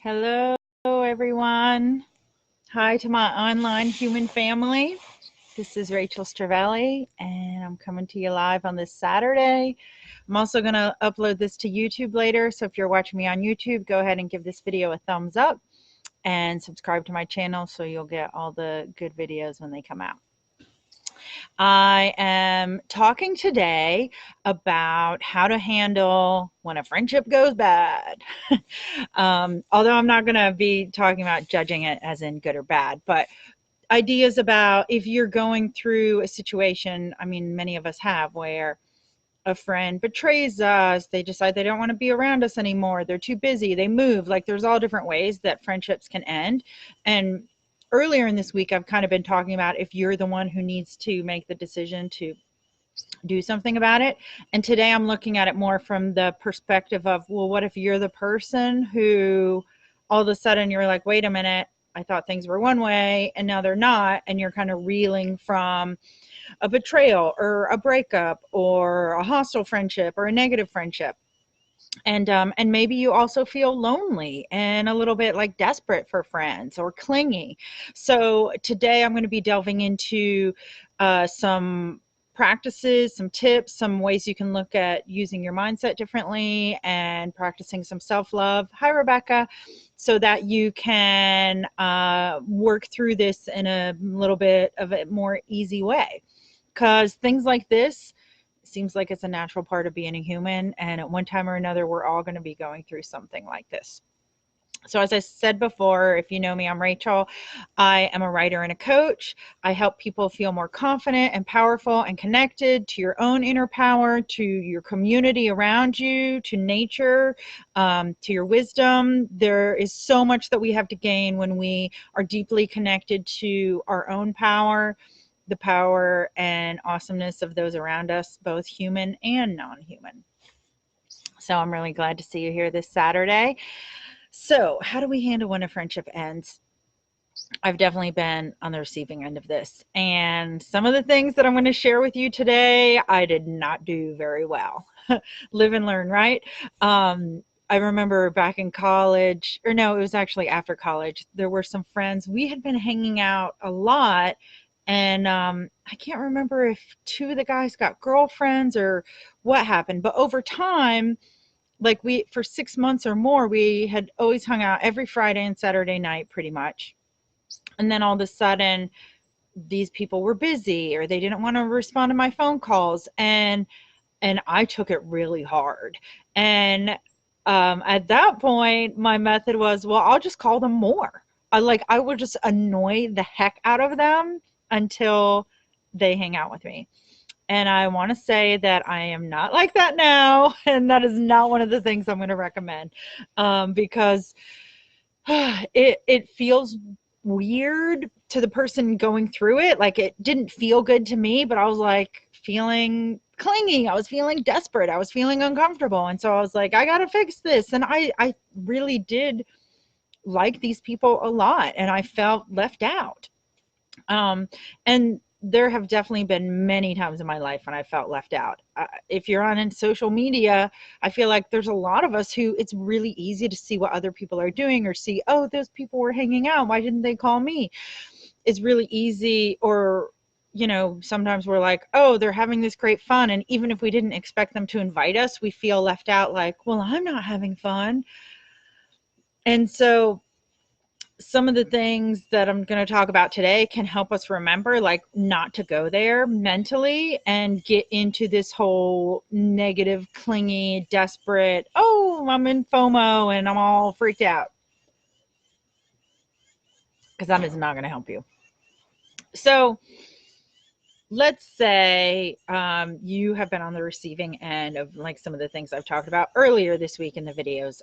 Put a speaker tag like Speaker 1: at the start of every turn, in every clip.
Speaker 1: Hello, everyone. Hi to my online human family. This is Rachel Stravelli, and I'm coming to you live on this Saturday. I'm also going to upload this to YouTube later, so if you're watching me on YouTube, go ahead and give this video a thumbs up and subscribe to my channel so you'll get all the good videos when they come out. I am talking today about how to handle when a friendship goes bad. Although I'm not going to be talking about judging it as in good or bad, but ideas about if you're going through a situation, I mean, many of us have, where a friend betrays us, they decide they don't want to be around us anymore, they're too busy, they move. Like, there's all different ways that friendships can end. And earlier in this week, I've kind of been talking about if you're the one who needs to make the decision to do something about it. And today I'm looking at it more from the perspective of, well, what if you're the person who all of a sudden you're like, wait a minute, I thought things were one way and now they're not, and you're kind of reeling from a betrayal or a breakup or a hostile friendship or a negative friendship. And maybe you also feel lonely and a little bit like desperate for friends or clingy. So today I'm going to be delving into some practices, some tips, some ways you can look at using your mindset differently and practicing some self-love. Hi, Rebecca. So that you can work through this in a little bit of a more easy way. Because things like this seems like it's a natural part of being a human. And at one time or another, we're all going to be going through something like this. So, as I said before, if you know me, I'm Rachel. I am a writer and a coach. I help people feel more confident and powerful and connected to your own inner power, to your community around you, to nature, to your wisdom. There is so much that we have to gain when we are deeply connected to our own power, the power and awesomeness of those around us, both human and non-human. So I'm really glad to see you here this Saturday. So, how do we handle when a friendship ends? I've definitely been on the receiving end of this. And some of the things that I'm going to share with you today, I did not do very well. Live and learn, right? I remember back in college, or no, it was actually after college, there were some friends. We had been hanging out a lot. And I can't remember if two of the guys got girlfriends or what happened. But over time, like for 6 months or more, we had always hung out every Friday and Saturday night pretty much. And then all of a sudden, these people were busy or they didn't want to respond to my phone calls. And I took it really hard. And at that point, my method was, well, I'll just call them more. I would just annoy the heck out of them until they hang out with me. And I want to say that I am not like that now. And that is not one of the things I'm going to recommend, because it feels weird to the person going through it. Like, it didn't feel good to me, but I was like feeling clingy. I was feeling desperate. I was feeling uncomfortable. And so I was like, I got to fix this. And I really did like these people a lot, and I felt left out. And there have definitely been many times in my life when I felt left out. If you're on in social media, I feel like there's a lot of us who it's really easy to see what other people are doing or see, oh, those people were hanging out. Why didn't they call me? It's really easy. Or, sometimes we're like, oh, they're having this great fun. And even if we didn't expect them to invite us, we feel left out, like, well, I'm not having fun. And so some of the things that I'm going to talk about today can help us remember, like, not to go there mentally and get into this whole negative, clingy, desperate, oh, I'm in FOMO and I'm all freaked out, because that is not going to help you. So let's say you have been on the receiving end of, like, some of the things I've talked about earlier this week in the videos.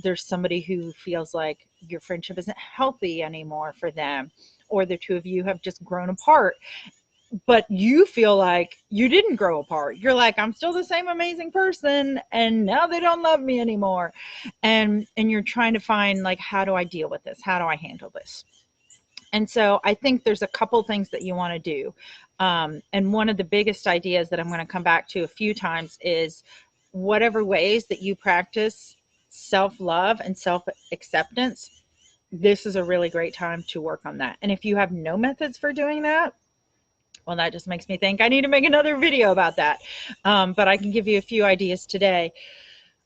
Speaker 1: There's somebody who feels like your friendship isn't healthy anymore for them, or the two of you have just grown apart, but you feel like you didn't grow apart. You're like, I'm still the same amazing person, and now they don't love me anymore. And you're trying to find, like, how do I deal with this? How do I handle this? And so I think there's a couple things that you want to do. And one of the biggest ideas that I'm going to come back to a few times is, whatever ways that you practice self-love and self-acceptance, this is a really great time to work on that. And if you have no methods for doing that, well, that just makes me think I need to make another video about that. But I can give you a few ideas today.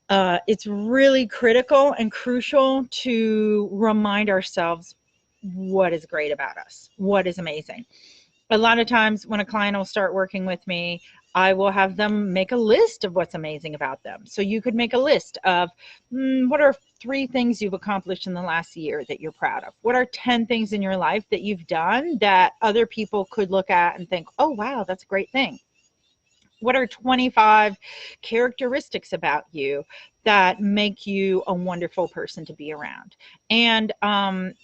Speaker 1: It's really critical and crucial to remind ourselves what is great about us, what is amazing. A lot of times when a client will start working with me, I will have them make a list of what's amazing about them. So you could make a list of what are 3 things you've accomplished in the last year that you're proud of? What are 10 things in your life that you've done that other people could look at and think, oh, wow, that's a great thing? What are 25 characteristics about you that make you a wonderful person to be around? And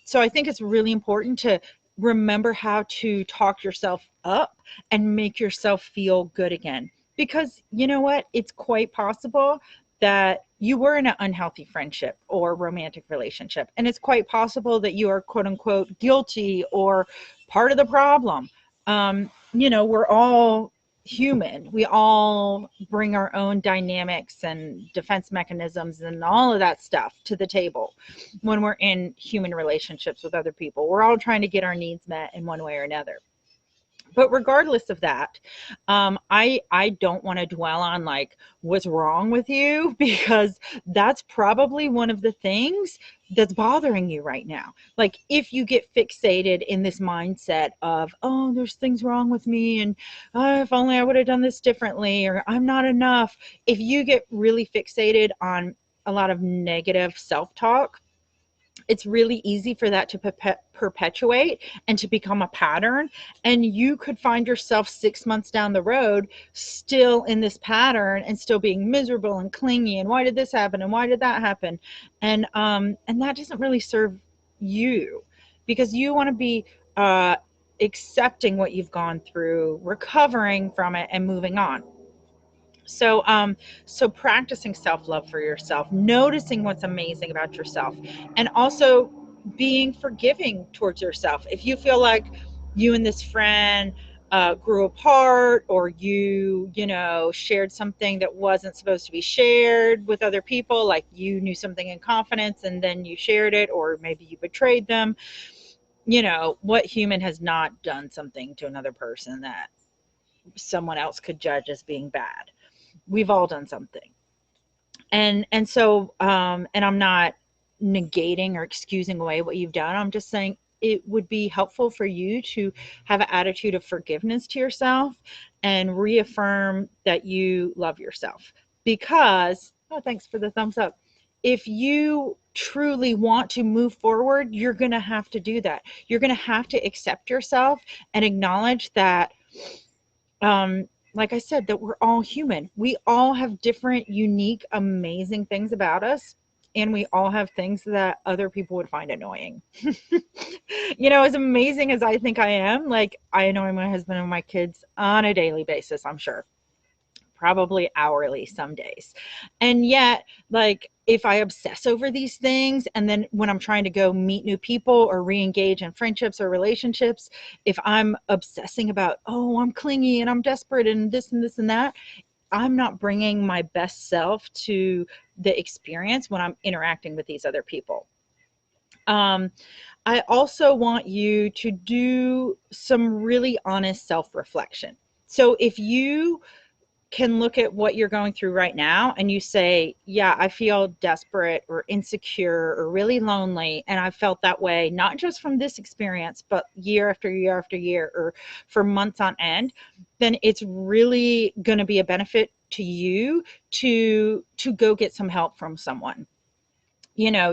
Speaker 1: so I think it's really important to remember how to talk yourself up and make yourself feel good again. Because you know what? It's quite possible that you were in an unhealthy friendship or romantic relationship. And it's quite possible that you are, quote unquote, guilty or part of the problem. We're all human. We all bring our own dynamics and defense mechanisms and all of that stuff to the table when we're in human relationships with other people. We're all trying to get our needs met in one way or another. But regardless of that, I don't want to dwell on like what's wrong with you, because that's probably one of the things that's bothering you right now. Like if you get fixated in this mindset of, oh, there's things wrong with me, and if only I would have done this differently, or I'm not enough. If you get really fixated on a lot of negative self-talk, it's really easy for that to perpetuate and to become a pattern. And you could find yourself 6 months down the road still in this pattern and still being miserable and clingy. And why did this happen? And why did that happen? And that doesn't really serve you, because you want to be accepting what you've gone through, recovering from it, and moving on. So practicing self-love for yourself, noticing what's amazing about yourself, and also being forgiving towards yourself. If you feel like you and this friend grew apart, or shared something that wasn't supposed to be shared with other people, like you knew something in confidence and then you shared it, or maybe you betrayed them. What human has not done something to another person that someone else could judge as being bad? We've all done something. And I'm not negating or excusing away what you've done. I'm just saying it would be helpful for you to have an attitude of forgiveness to yourself and reaffirm that you love yourself. Because, oh, thanks for the thumbs up. If you truly want to move forward, you're going to have to do that. You're going to have to accept yourself and acknowledge that, like I said, that we're all human. We all have different, unique, amazing things about us. And we all have things that other people would find annoying. As amazing as I think I am, like I annoy my husband and my kids on a daily basis, I'm sure. Probably hourly some days. And yet, like, if I obsess over these things, and then when I'm trying to go meet new people or re-engage in friendships or relationships, if I'm obsessing about, oh, I'm clingy and I'm desperate and this and this and that, I'm not bringing my best self to the experience when I'm interacting with these other people. I also want you to do some really honest self-reflection. So if you can look at what you're going through right now and you say, yeah, I feel desperate or insecure or really lonely, and I've felt that way not just from this experience, but year after year after year, or for months on end, then it's really going to be a benefit to you to go get some help from someone.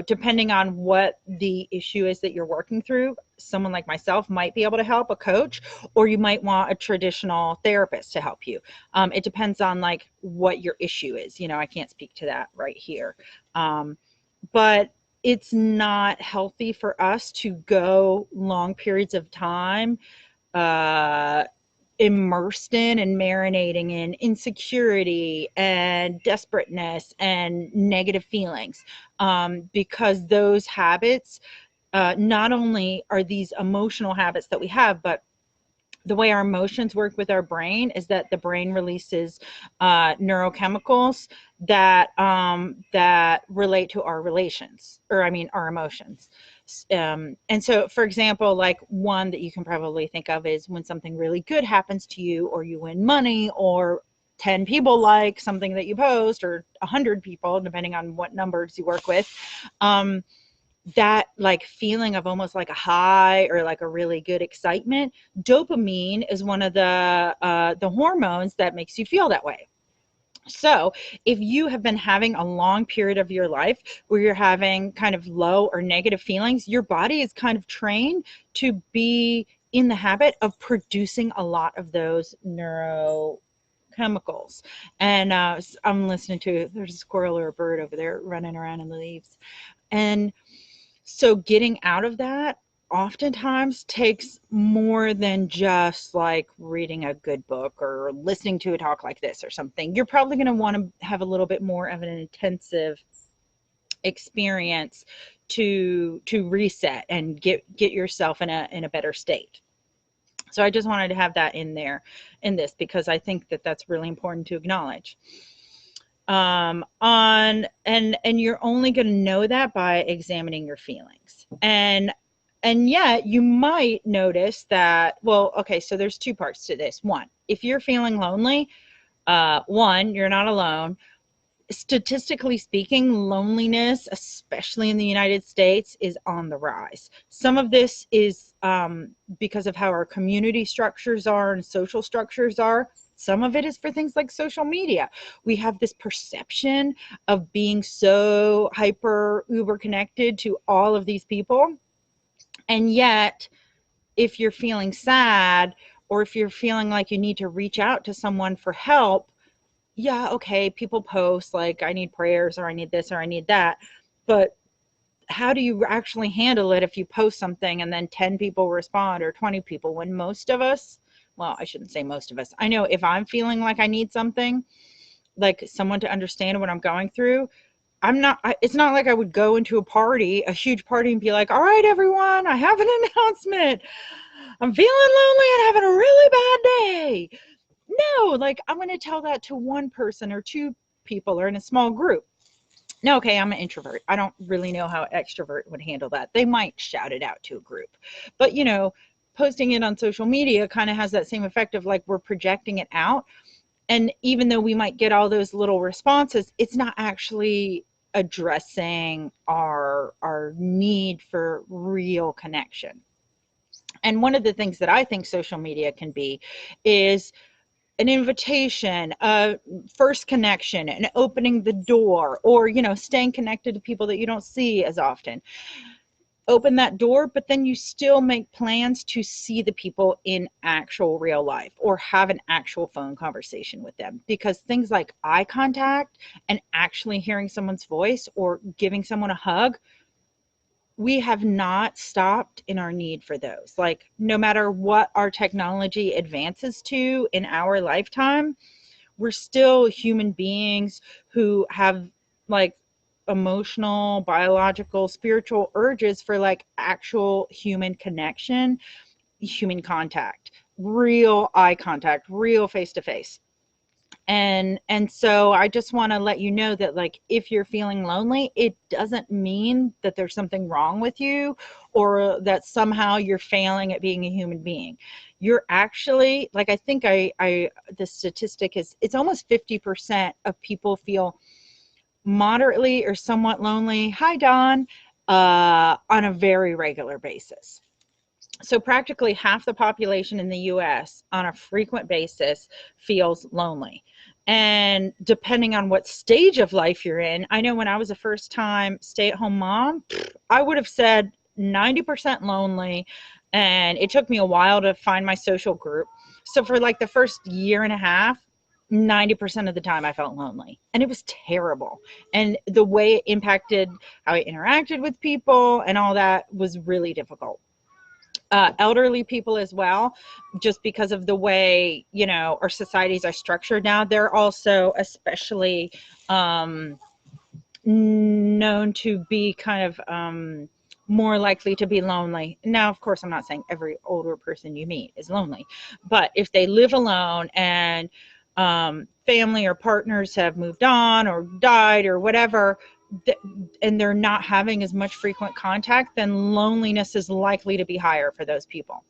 Speaker 1: Depending on what the issue is that you're working through, someone like myself might be able to help, a coach, or you might want a traditional therapist to help you. It depends on like what your issue is. I can't speak to that right here. But it's not healthy for us to go long periods of time immersed in and marinating in insecurity and desperateness and negative feelings, because those habits, not only are these emotional habits that we have, but the way our emotions work with our brain is that the brain releases neurochemicals that relate to our relations, or I mean our emotions. And so, for example, like one that you can probably think of is when something really good happens to you, or you win money, or 10 people like something that you post, or 100 people, depending on what numbers you work with. That like feeling of almost like a high or like a really good excitement. Dopamine is one of the hormones that makes you feel that way. So if you have been having a long period of your life where you're having kind of low or negative feelings, your body is kind of trained to be in the habit of producing a lot of those neurochemicals. And I'm listening to, there's a squirrel or a bird over there running around in the leaves. And so getting out of that oftentimes takes more than just like reading a good book or listening to a talk like this or something. You're probably going to want to have a little bit more of an intensive experience to reset and get yourself in a better state. So I just wanted to have that in there in this, because I think that that's really important to acknowledge. And you're only going to know that by examining your feelings. And yet you might notice that, well, okay, so there's two parts to this. One, if you're feeling lonely, one, you're not alone. Statistically speaking, loneliness, especially in the United States, is on the rise. Some of this is because of how our community structures are and social structures are. Some of it is for things like social media. We have this perception of being so hyper uber connected to all of these people. And yet, if you're feeling sad, or if you're feeling like you need to reach out to someone for help, yeah, okay, people post like, I need prayers, or I need this, or I need that. But how do you actually handle it if you post something and then 10 people respond, or 20 people, when most of us, well, I shouldn't say most of us. I know if I'm feeling like I need something, like someone to understand what I'm going through, it's not like I would go into a huge party, and be like, all right, everyone, I have an announcement. I'm feeling lonely and having a really bad day. No, like I'm going to tell that to one person or two people, or in a small group. No, okay, I'm an introvert. I don't really know how an extrovert would handle that. They might shout it out to a group. But, posting it on social media kind of has that same effect of like we're projecting it out. And even though we might get all those little responses, it's not actually addressing our need for real connection. And one of the things that I think social media can be is an invitation, a first connection, and opening the door, or, staying connected to people that you don't see as often. Open that door, but then you still make plans to see the people in actual real life, or have an actual phone conversation with them. Because things like eye contact and actually hearing someone's voice, or giving someone a hug, we have not stopped in our need for those. Like, no matter what our technology advances to in our lifetime, we're still human beings who have like emotional, biological, spiritual urges for like actual human connection, human contact, real eye contact, real face to face. And so I just want to let you know that, like, if you're feeling lonely, it doesn't mean that there's something wrong with you, or that somehow you're failing at being a human being. You're actually, like, I think the statistic is it's almost 50% of people feel moderately or somewhat lonely. Hi, Don. On a very regular basis. So practically half the population in the US on a frequent basis feels lonely. And depending on what stage of life you're in, I know when I was a first time stay-at-home mom, I would have said 90% lonely, and it took me a while to find my social group. So for like the first year and a half, 90% of the time I felt lonely, and it was terrible. And the way it impacted how I interacted with people and all that was really difficult. Elderly people as well, just because of the way, our societies are structured now, they're also especially known to be kind of more likely to be lonely. Now, of course, I'm not saying every older person you meet is lonely, but if they live alone and family or partners have moved on or died or whatever, and they're not having as much frequent contact, then loneliness is likely to be higher for those people.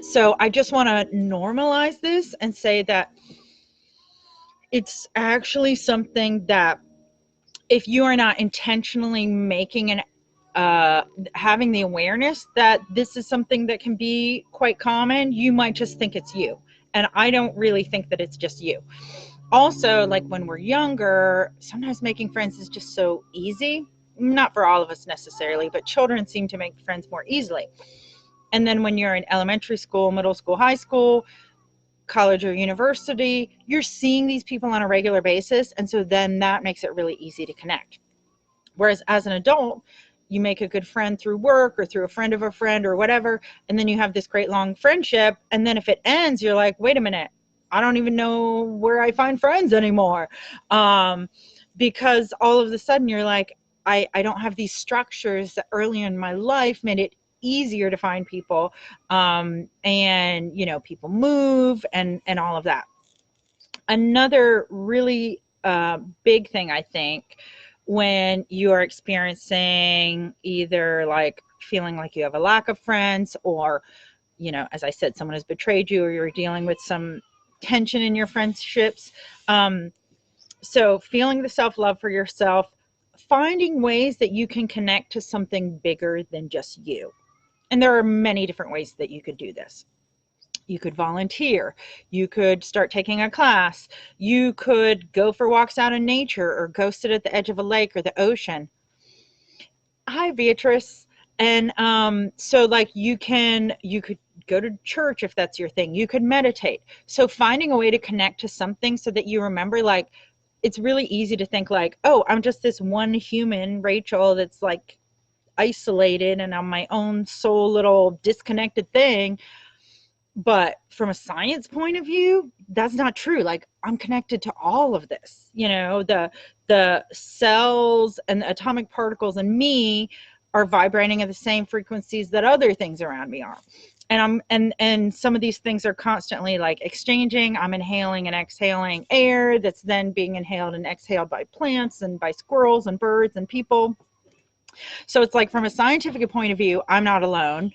Speaker 1: So I just want to normalize this and say that it's actually something that, if you are not intentionally making an having the awareness that this is something that can be quite common, you might just think it's you. And I don't really think that it's just you. Also, like when we're younger, sometimes making friends is just so easy. Not for all of us necessarily, but children seem to make friends more easily. And then when you're in elementary school, middle school, high school, college or university, you're seeing these people on a regular basis. And so then that makes it really easy to connect. Whereas as an adult, you make a good friend through work or through a friend of a friend or whatever, and then you have this great long friendship. And then if it ends, you're like, wait a minute, I don't even know where I find friends anymore. Because all of a sudden you're like, I don't have these structures that earlier in my life made it easier to find people. And, you know, people move and all of that. Another really big thing, I think, when you are experiencing either like feeling like you have a lack of friends, or, you know, as I said, someone has betrayed you, or you're dealing with some tension in your friendships. So feeling the self-love for yourself, finding ways that you can connect to something bigger than just you. And there are many different ways that you could do this. You could volunteer. You could start taking a class. You could go for walks out in nature, or go sit at the edge of a lake or the ocean. Hi, Beatrice. And so like you could go to church if that's your thing. You could meditate. So finding a way to connect to something so that you remember, like, it's really easy to think like, oh, I'm just this one human, Rachel, that's like isolated and I'm my own sole little disconnected thing. But from a science point of view, that's not true. Like, I'm connected to all of this. You know, the cells and the atomic particles in me are vibrating at the same frequencies that other things around me are. And and some of these things are constantly like exchanging. I'm inhaling and exhaling air that's then being inhaled and exhaled by plants and by squirrels and birds and people. So it's like, from a scientific point of view, I'm not alone.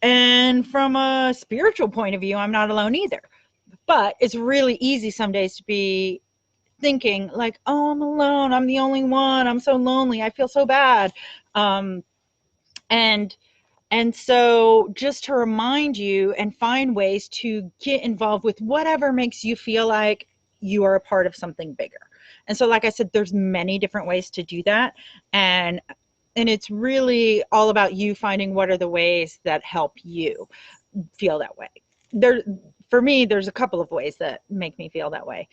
Speaker 1: And from a spiritual point of view, I'm not alone either. But it's really easy some days to be thinking like, oh, I'm alone. I'm the only one. I'm so lonely. I feel so bad. Um, and and so just to remind you and find ways to get involved with whatever makes you feel like you are a part of something bigger. And so, like I said, there's many different ways to do that. And it's really all about you finding what are the ways that help you feel that way. There, for me, there's a couple of ways that make me feel that way.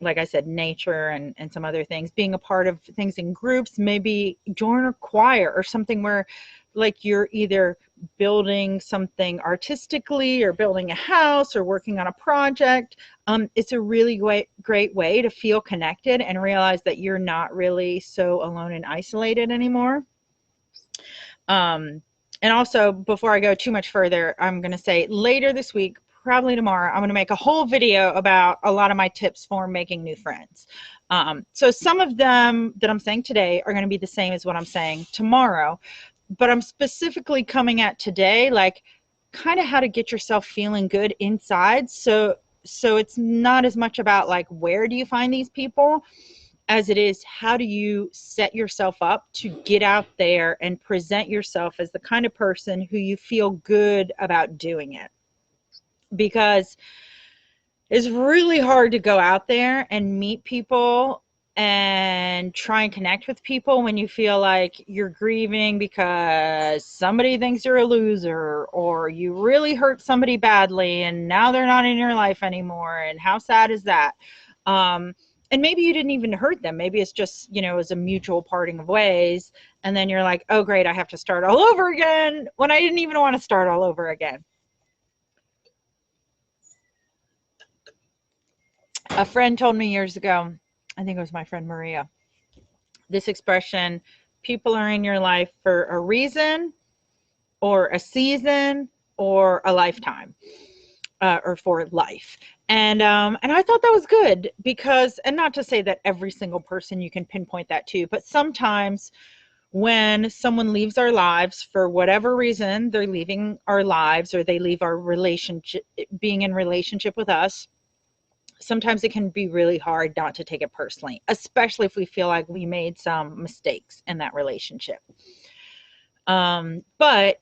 Speaker 1: Like I said, nature and some other things, being a part of things in groups, maybe join a choir or something where like you're either building something artistically or building a house or working on a project. It's a really great way to feel connected and realize that you're not really so alone and isolated anymore. And also, before I go too much further, I'm going to say later this week, probably tomorrow, I'm going to make a whole video about a lot of my tips for making new friends. So some of them that I'm saying today are going to be the same as what I'm saying tomorrow, but I'm specifically coming at today, like kind of how to get yourself feeling good inside. So it's not as much about like, where do you find these people, as it is, how do you set yourself up to get out there and present yourself as the kind of person who you feel good about doing it. Because it's really hard to go out there and meet people and try and connect with people when you feel like you're grieving because somebody thinks you're a loser, or you really hurt somebody badly and now they're not in your life anymore, and how sad is that? And maybe you didn't even hurt them. Maybe it's just, you know, it was a mutual parting of ways. And then you're like, oh, great, I have to start all over again, when I didn't even want to start all over again. A friend told me years ago, I think it was my friend Maria, this expression, people are in your life for a reason or a season or a lifetime, or for life. And I thought that was good because, and not to say that every single person you can pinpoint that to, but sometimes when someone leaves our lives for whatever reason, they're leaving our lives or they leave our relationship, being in relationship with us, sometimes it can be really hard not to take it personally, especially if we feel like we made some mistakes in that relationship. But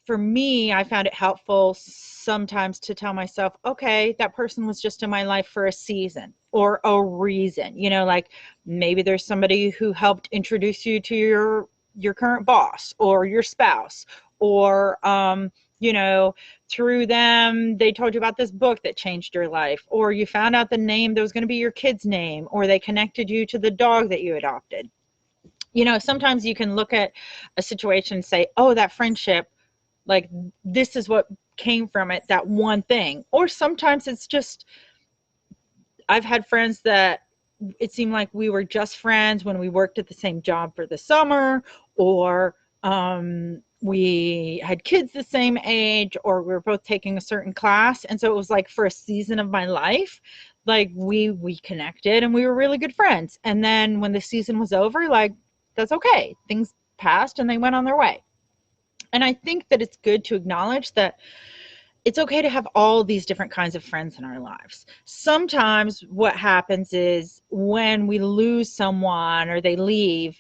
Speaker 1: for me, I found it helpful sometimes to tell myself, okay, that person was just in my life for a season or a reason. You know, like maybe there's somebody who helped introduce you to your current boss or your spouse, or you know, through them they told you about this book that changed your life, or you found out the name that was going to be your kid's name, or they connected you to the dog that you adopted. You know, sometimes you can look at a situation and say, oh, that friendship, like this is what came from it, that one thing. Or sometimes it's just, I've had friends that it seemed like we were just friends when we worked at the same job for the summer, or we had kids the same age, or we were both taking a certain class, and so it was like for a season of my life, like we connected and we were really good friends. And then when the season was over, like that's okay, things passed and they went on their way. And I think that it's good to acknowledge that it's okay to have all these different kinds of friends in our lives. Sometimes what happens is when we lose someone or they leave,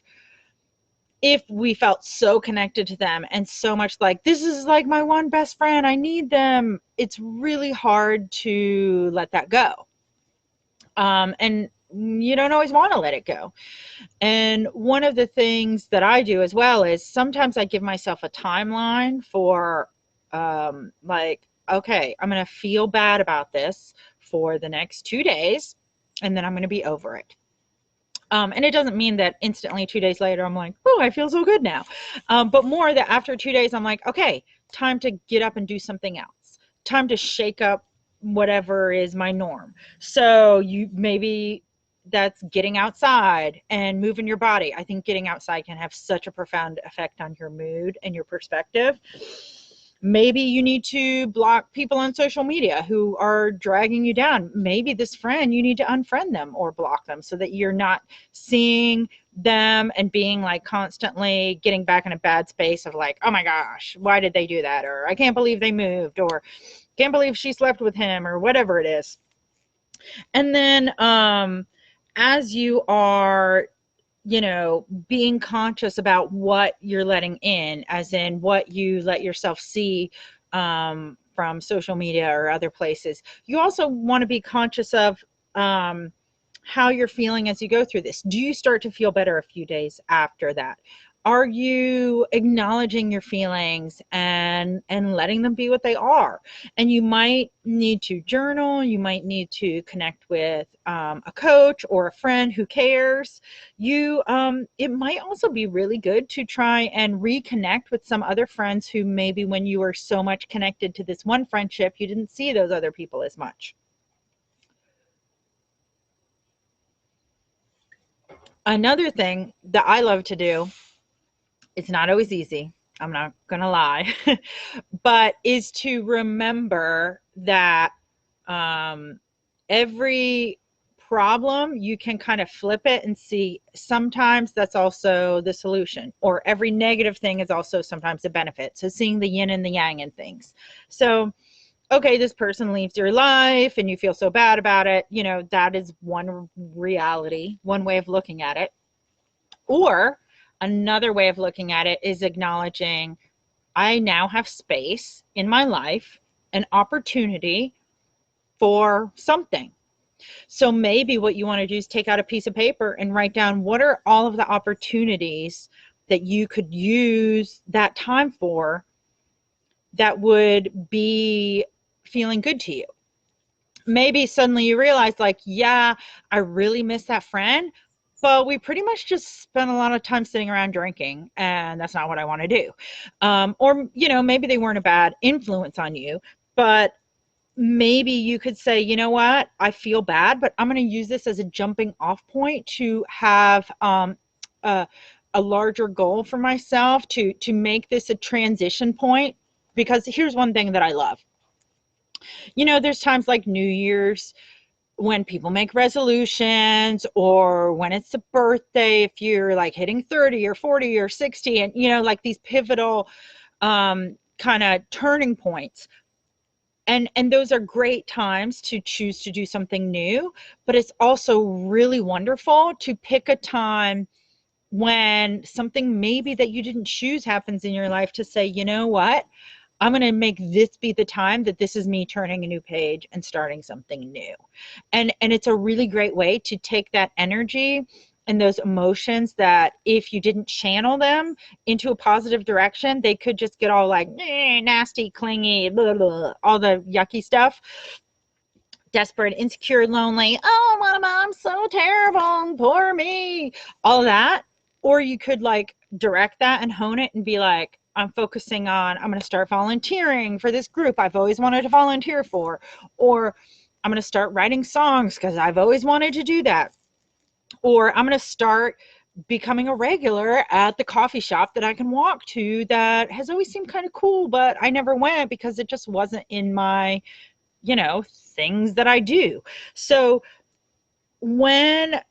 Speaker 1: if we felt so connected to them and so much like, this is like my one best friend, I need them, it's really hard to let that go. And you don't always want to let it go. And one of the things that I do as well is sometimes I give myself a timeline for, like, okay, I'm going to feel bad about this for the next 2 days, and then I'm going to be over it. And it doesn't mean that instantly 2 days later I'm like, oh, I feel so good now. But more that after 2 days I'm like, okay, time to get up and do something else. Time to shake up whatever is my norm. So you maybe that's getting outside and moving your body. I think getting outside can have such a profound effect on your mood and your perspective. Maybe you need to block people on social media who are dragging you down. Maybe this friend, you need to unfriend them or block them so that you're not seeing them and being like constantly getting back in a bad space of like, oh my gosh, why did they do that? Or I can't believe they moved, or can't believe she slept with him, or whatever it is. And then as you are, you know, being conscious about what you're letting in, as in what you let yourself see from social media or other places, you also want to be conscious of how you're feeling as you go through this. Do you start to feel better a few days after that? Are you acknowledging your feelings and letting them be what they are? And you might need to journal. You might need to connect with a coach or a friend who cares. You it might also be really good to try and reconnect with some other friends who maybe when you were so much connected to this one friendship, you didn't see those other people as much. Another thing that I love to do, it's not always easy, I'm not gonna lie, but is to remember that um, every problem you can kind of flip it and see sometimes that's also the solution, or every negative thing is also sometimes a benefit. So seeing the yin and the yang in things. So okay, this person leaves your life and you feel so bad about it, you know, that is one reality, one way of looking at it. Or another way of looking at it is acknowledging I now have space in my life, an opportunity for something. So maybe what you want to do is take out a piece of paper and write down what are all of the opportunities that you could use that time for that would be feeling good to you. Maybe suddenly you realize like, yeah, I really miss that friend, but we pretty much just spent a lot of time sitting around drinking and that's not what I want to do. Or, you know, maybe they weren't a bad influence on you, but maybe you could say, you know what, I feel bad, but I'm going to use this as a jumping off point to have a, a larger goal for myself, to make this a transition point. Because here's one thing that I love. There's times like New Year's when people make resolutions, or when it's a birthday, if you're like hitting 30 or 40 or 60, and like these pivotal kind of turning points. And those are great times to choose to do something new, but it's also really wonderful to pick a time when something maybe that you didn't choose happens in your life, to say, you know what, I'm going to make this be the time that this is me turning a new page and starting something new. And it's a really great way to take that energy and those emotions that, if you didn't channel them into a positive direction, they could just get all like nasty, clingy, blah, blah, all the yucky stuff. Desperate, insecure, lonely. Oh, I'm so terrible. Poor me. All that. Or you could like direct that and hone it and be like, I'm focusing on, I'm going to start volunteering for this group I've always wanted to volunteer for. Or I'm going to start writing songs because I've always wanted to do that. Or I'm going to start becoming a regular at the coffee shop that I can walk to that has always seemed kind of cool, but I never went because it just wasn't in my, things that I do. So when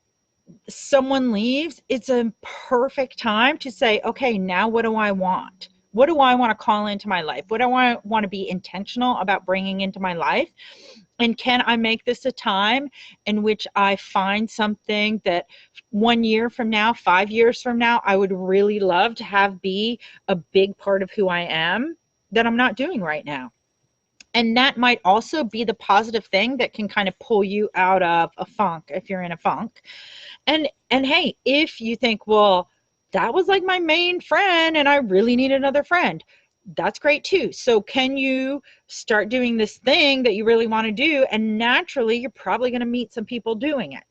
Speaker 1: someone leaves, it's a perfect time to say, okay, now what do I want? What do I want to call into my life? What do I want to be intentional about bringing into my life? And can I make this a time in which I find something that 1 year from now, 5 years from now, I would really love to have be a big part of who I am that I'm not doing right now? And that might also be the positive thing that can kind of pull you out of a funk if you're in a funk. And hey, if you think, well, that was like my main friend and I really need another friend, that's great too. So can you start doing this thing that you really want to do? And naturally, you're probably going to meet some people doing it.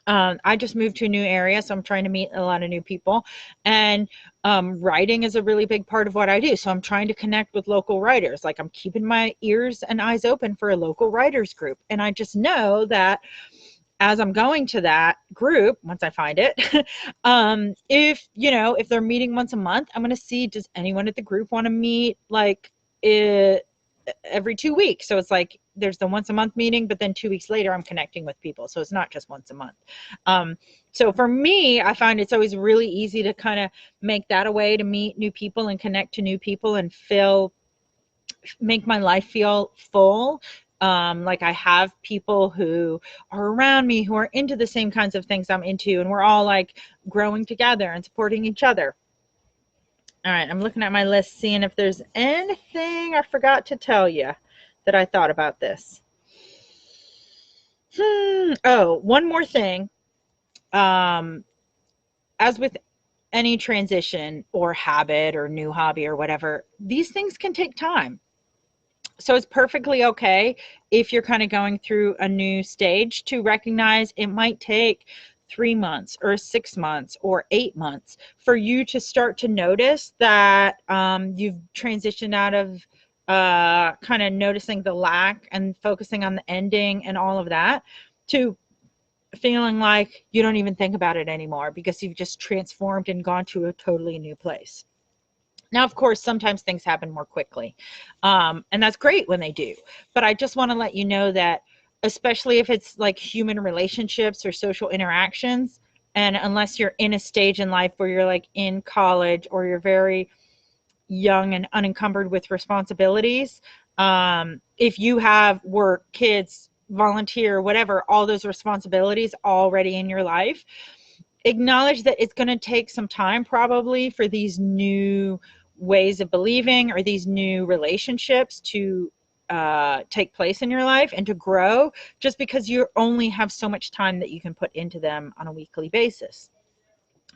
Speaker 1: I just moved to a new area, so I'm trying to meet a lot of new people. And writing is a really big part of what I do. So I'm trying to connect with local writers. Like, I'm keeping my ears and eyes open for a local writers group. And I just know that as I'm going to that group, once I find it, if they're meeting once a month, I'm going to see, does anyone at the group want to meet like every 2 weeks? So it's like there's the once a month meeting, but then 2 weeks later I'm connecting with people. So it's not just once a month. So for me, I find it's always really easy to kind of make that a way to meet new people and connect to new people and make my life feel full. Like I have people who are around me who are into the same kinds of things I'm into, and we're all like growing together and supporting each other. All right, I'm looking at my list, seeing if there's anything I forgot to tell you that I thought about this. Oh, one more thing. As with any transition or habit or new hobby or whatever, these things can take time. So it's perfectly okay if you're kind of going through a new stage to recognize it might take 3 months or 6 months or 8 months for you to start to notice that you've transitioned out of kind of noticing the lack and focusing on the ending and all of that, to feeling like you don't even think about it anymore because you've just transformed and gone to a totally new place. Now, of course, sometimes things happen more quickly, and that's great when they do. But I just want to let you know that, especially if it's like human relationships or social interactions, and unless you're in a stage in life where you're like in college or you're very young and unencumbered with responsibilities, if you have work, kids, volunteer, whatever, all those responsibilities already in your life, acknowledge that it's going to take some time probably for these new ways of believing or these new relationships to take place in your life and to grow, just because you only have so much time that you can put into them on a weekly basis.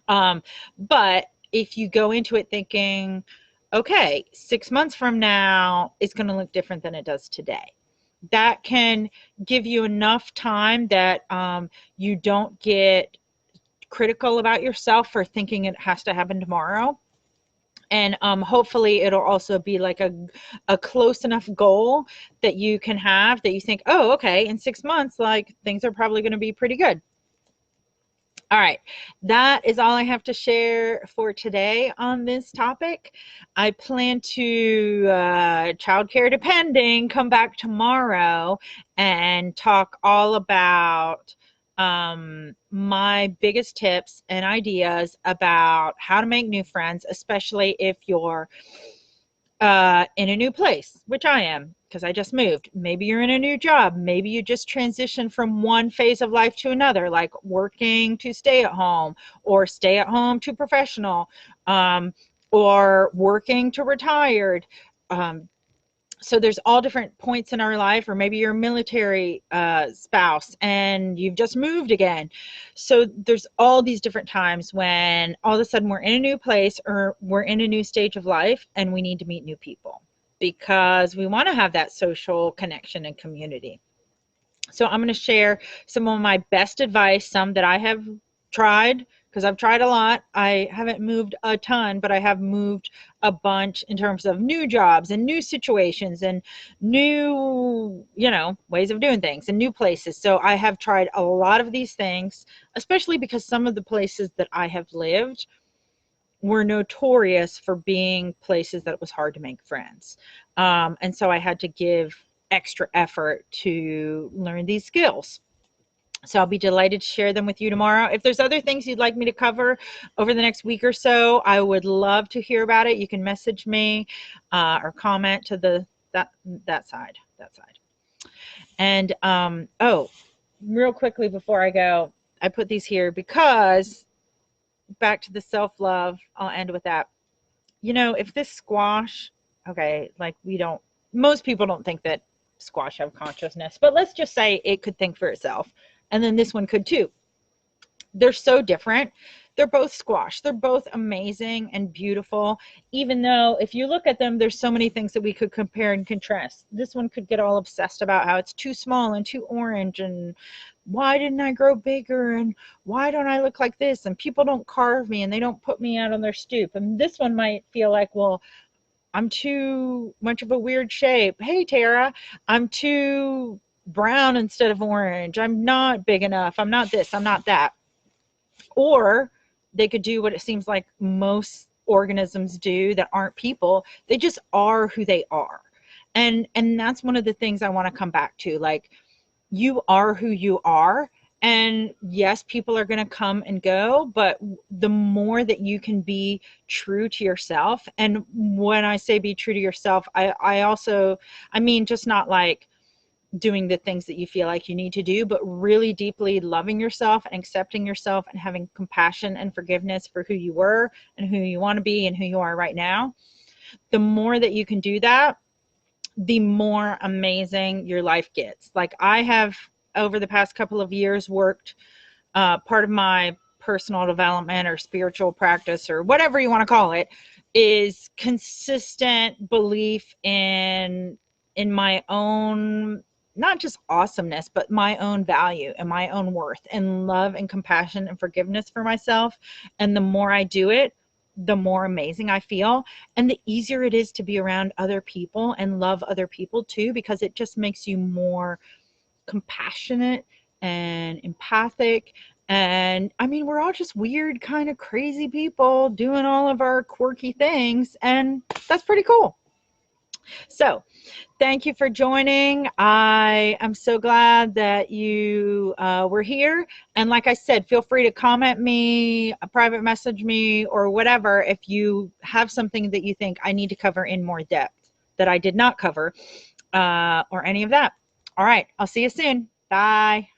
Speaker 1: But if you go into it thinking, okay, 6 months from now, it's going to look different than it does today, that can give you enough time that you don't get critical about yourself for thinking it has to happen tomorrow. And hopefully it'll also be like a close enough goal that you can have that you think, oh, okay, in 6 months, like things are probably going to be pretty good. All right, that is all I have to share for today on this topic. I plan to, childcare depending, come back tomorrow and talk all about my biggest tips and ideas about how to make new friends, especially if you're in a new place, which I am because I just moved. Maybe you're in a new job. Maybe you just transitioned from one phase of life to another, like working to stay at home or stay at home to professional, or working to retired. Um, so there's all different points in our life, or maybe you're a military spouse and you've just moved again. So there's all these different times when all of a sudden we're in a new place or we're in a new stage of life and we need to meet new people because we want to have that social connection and community. So I'm going to share some of my best advice, some that I have tried because I've tried a lot. I haven't moved a ton, but I have moved a bunch in terms of new jobs and new situations and new, ways of doing things and new places. So I have tried a lot of these things, especially because some of the places that I have lived were notorious for being places that it was hard to make friends. And so I had to give extra effort to learn these skills. So I'll be delighted to share them with you tomorrow. If there's other things you'd like me to cover over the next week or so, I would love to hear about it. You can message me or comment to that side. And real quickly before I go, I put these here because back to the self-love, I'll end with that. If this squash, okay, like most people don't think that squash have consciousness, but let's just say it could think for itself. And then this one could too. They're so different. They're both squash. They're both amazing and beautiful, even though if you look at them, there's so many things that we could compare and contrast. This one could get all obsessed about how it's too small and too orange and why didn't I grow bigger and why don't I look like this and people don't carve me and they don't put me out on their stoop. And this one might feel like, well, I'm too much of a weird shape. Hey, Tara, I'm too brown instead of orange. I'm not big enough. I'm not this. I'm not that. Or they could do what it seems like most organisms do that aren't people. They just are who they are. And that's one of the things I want to come back to. Like, you are who you are. And yes, people are going to come and go, but the more that you can be true to yourself. And when I say be true to yourself, I mean, just not like doing the things that you feel like you need to do, but really deeply loving yourself and accepting yourself and having compassion and forgiveness for who you were and who you want to be and who you are right now. The more that you can do that, the more amazing your life gets. Like, I have over the past couple of years worked, part of my personal development or spiritual practice or whatever you want to call it is consistent belief in my own, not just awesomeness, but my own value and my own worth and love and compassion and forgiveness for myself. And the more I do it, the more amazing I feel, and the easier it is to be around other people and love other people too, because it just makes you more compassionate and empathic. And I mean, we're all just weird, kind of crazy people doing all of our quirky things, and that's pretty cool. So thank you for joining. I am so glad that you were here. And like I said, feel free to comment me, private message me, or whatever if you have something that you think I need to cover in more depth that I did not cover, or any of that. All right, I'll see you soon. Bye.